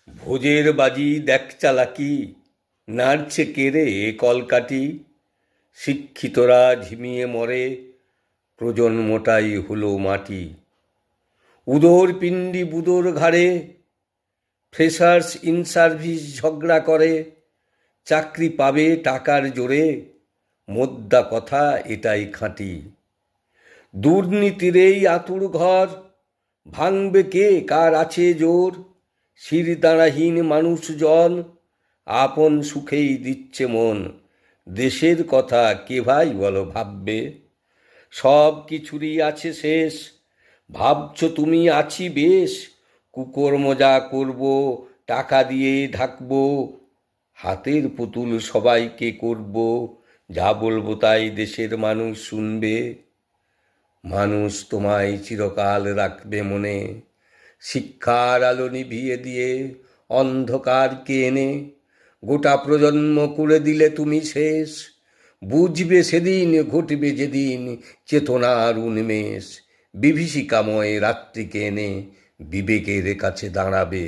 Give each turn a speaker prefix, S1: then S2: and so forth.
S1: ভোজের বাজি দেখ চালাকি, নাড়ছে কেড়ে কলকাঠি। শিক্ষিতরা ঝিমিয়ে মরে, প্রজন্মটাই হলো মাটি। উদর পিণ্ডি বুদোর ঘাড়ে, ফ্রেশার্স ইন সার্ভিস ঝগড়া করে। চাকরি পাবে টাকার জোরে, মোদ্দা কথা এটাই খাঁটি। দুর্নীতির এই আতুর ঘর, ভাঙবে কে কার আছে জোর। শিরদাঁড়াহীন মানুষজন, আপন সুখেই দিচ্ছে মন। দেশের কথা কে ভাই বলো ভাববে, সব কিছুরই আছে শেষ। ভাবছ তুমি আছি বেশ, কুকর্ম যা করব টাকা দিয়ে ঢাকবো। হাতের পুতুল সবাইকে করব, যা বলবো তাই দেশের মানুষ শুনবে। মানুষ তোমায় চিরকাল রাখবে মনে, শিক্ষার আলো নিভিয়ে দিয়ে অন্ধকারকে এনে। গোটা প্রজন্ম করে দিলে তুমি শেষ, বুঝবে সেদিন ঘটবে যেদিন চেতনার উন্মেষ। বিভীষিকাময় রাত্রিকে এনে বিবেকের কাছে দাঁড়াবে।